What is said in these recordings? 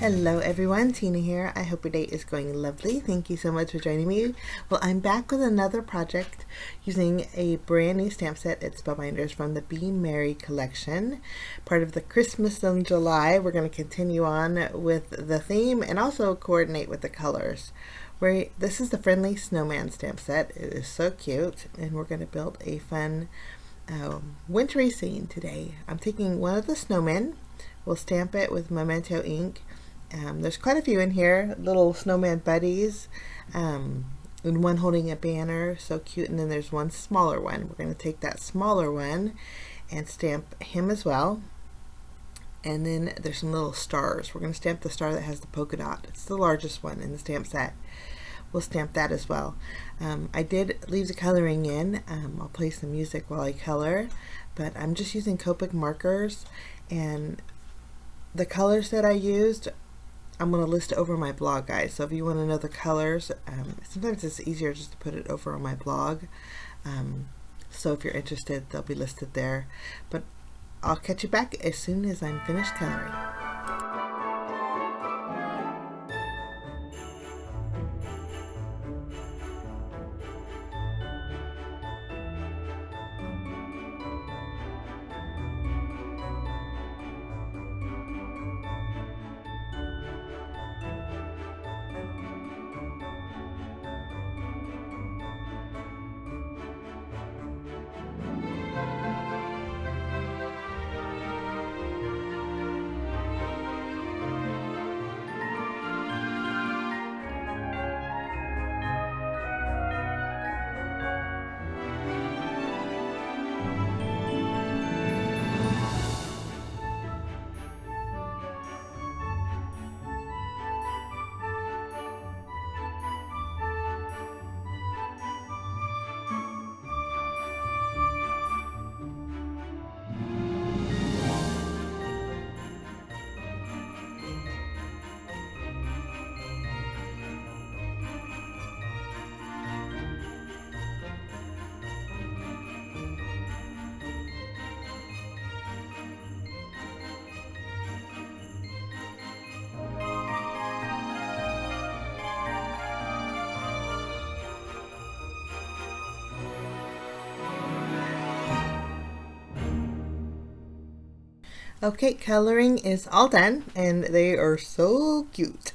Hello everyone, Tina here. I hope your day is going lovely. Thank you so much for joining me. Well, I'm back with another project using a brand new stamp set at Spellbinders from the Be Merry collection, part of the Christmas in July. We're going to continue on with the theme and also coordinate with the colors. This is the Friendly Snowman stamp set. It is so cute, and we're going to build a fun wintry scene today. I'm taking one of the snowmen. We'll stamp it with Memento ink. There's quite a few in here, little snowman buddies, and one holding a banner, so cute, and then there's one smaller one. We're going to take that smaller one and stamp him as well. And then there's some little stars. We're going to stamp the star that has the polka dot. It's the largest one in the stamp set. We'll stamp that as well. I did leave the coloring in. I'll play some music while I color, but I'm just using Copic markers, and the colors that I used I'm going to list it over my blog, guys. So if you want to know the colors, sometimes it's easier just to put it over on my blog. So if you're interested, they'll be listed there. But I'll catch you back as soon as I'm finished coloring. Okay, coloring is all done, and they are so cute.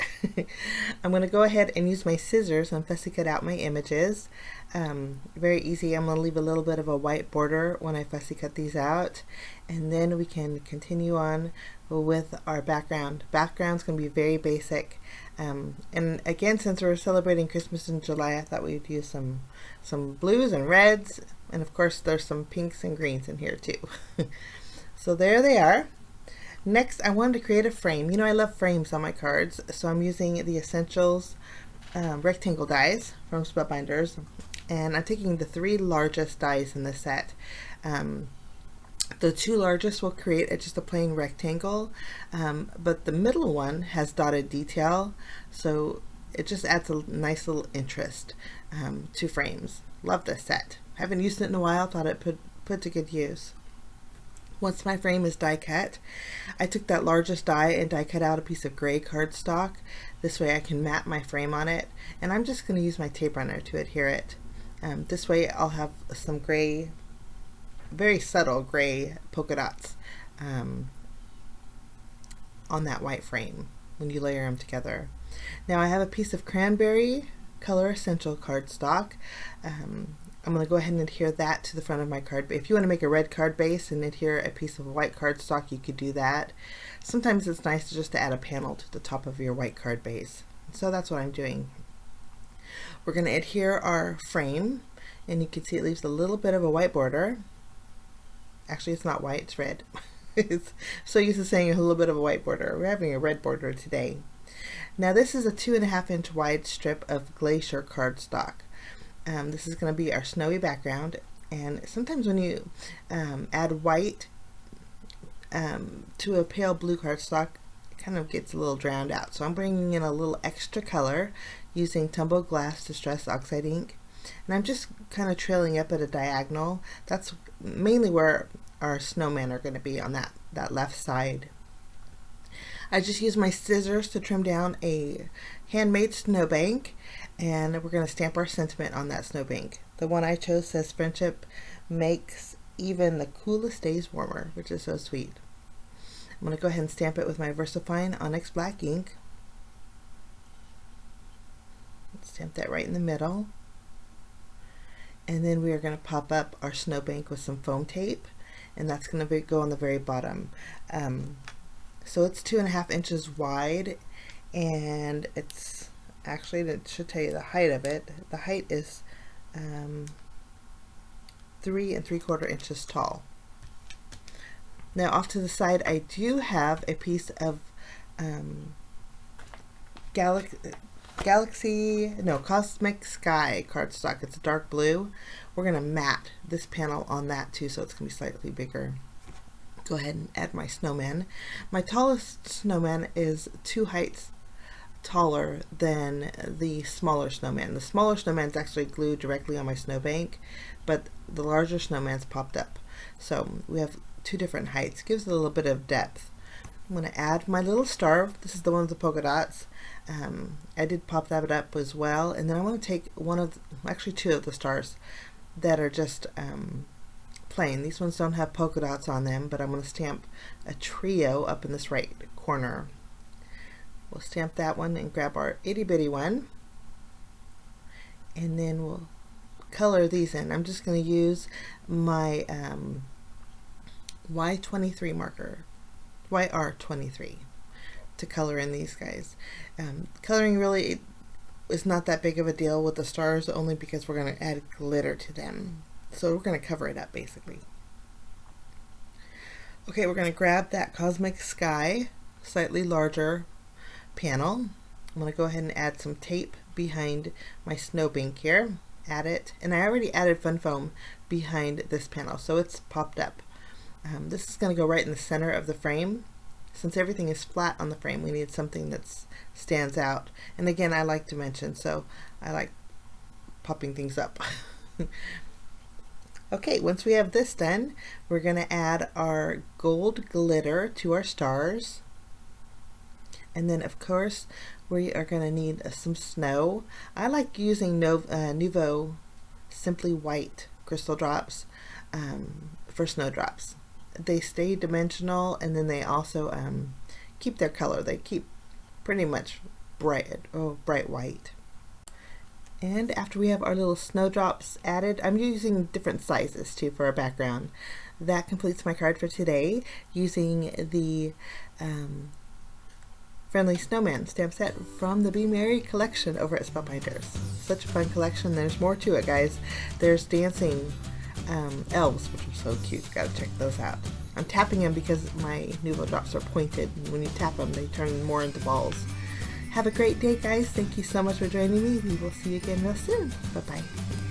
I'm going to go ahead and use my scissors and fussy cut out my images. Very easy. I'm going to leave a little bit of a white border when I fussy cut these out, and then we can continue on with our background. Background's going to be very basic. And again, since we're celebrating Christmas in July, I thought we'd use some blues and reds, and of course there's some pinks and greens in here too. So there they are. Next, I wanted to create a frame. You know, I love frames on my cards, so I'm using the Essentials rectangle dies from Spellbinders, and I'm taking the 3 largest dies in the set. The 2 largest will create just a plain rectangle, but the middle one has dotted detail, so it just adds a nice little interest to frames. Love this set. Haven't used it in a while, thought it put to good use. Once my frame is die cut, I took that largest die and die cut out a piece of gray cardstock. This way I can map my frame on it, and I'm just going to use my tape runner to adhere it. This way I'll have some gray, very subtle gray polka dots on that white frame when you layer them together. Now I have a piece of cranberry color essential cardstock. I'm going to go ahead and adhere that to the front of my card. If you want to make a red card base and adhere a piece of white cardstock, you could do that. Sometimes it's nice just to add a panel to the top of your white card base. So that's what I'm doing. We're going to adhere our frame, and you can see it leaves a little bit of a white border. Actually, it's not white, it's red. It's so used to saying a little bit of a white border. We're having a red border today. Now this is a 2.5 inch wide strip of Glacier cardstock. This is going to be our snowy background, and sometimes when you add white to a pale blue cardstock, it kind of gets a little drowned out. So I'm bringing in a little extra color using Tumble Glass Distress Oxide ink, and I'm just kind of trailing up at a diagonal. That's mainly where our snowmen are going to be, on that left side. I just used my scissors to trim down a handmade snowbank, and we're going to stamp our sentiment on that snowbank. The one I chose says, "Friendship makes even the coolest days warmer," which is so sweet. I'm going to go ahead and stamp it with my VersaFine Onyx Black ink. Stamp that right in the middle. And then we are going to pop up our snowbank with some foam tape, and that's going to go on the very bottom. So it's 2.5 inches wide, and it's actually, it should tell you the height of it. The height is 3 3/4 inches tall. Now off to the side, I do have a piece of Cosmic Sky cardstock. It's a dark blue. We're going to mat this panel on that too, so it's going to be slightly bigger. Go ahead and add my snowman. My tallest snowman is 2 heights taller than the smaller snowman. The smaller snowman is actually glued directly on my snowbank, but the larger snowman's popped up. So we have 2 different heights. Gives it a little bit of depth. I'm going to add my little star. This is the one with the polka dots. I did pop that up as well, and then I want to take actually 2 of the stars that are just plain. These ones don't have polka dots on them, but I'm going to stamp a trio up in this right corner. We'll stamp that one and grab our itty bitty one, and then we'll color these in. I'm just going to use my Y23 marker, YR23, to color in these guys. Coloring really is not that big of a deal with the stars, only because we're going to add glitter to them. So we're going to cover it up basically. Okay, we're going to grab that Cosmic Sky, slightly larger panel. I'm going to go ahead and add some tape behind my snowbank here. Add it, and I already added fun foam behind this panel, so it's popped up. This is going to go right in the center of the frame. Since everything is flat on the frame, we need something that stands out. And again, I like dimension, so I like popping things up. Okay, once we have this done, we're going to add our gold glitter to our stars. And then, of course, we are going to need some snow. I like using Nuvo Simply White crystal drops for snowdrops. They stay dimensional, and then they also keep their color. They keep pretty much bright white. And after we have our little snowdrops added, I'm using different sizes too for our background. That completes my card for today, using the Friendly Snowman stamp set from the Be Merry collection over at Spellbinders. Such a fun collection. There's more to it, guys. There's dancing elves, which are so cute. Gotta check those out. I'm tapping them because my Nuvo drops are pointed, and when you tap them, they turn more into balls. Have a great day, guys. Thank you so much for joining me. We will see you again real soon. Bye-bye.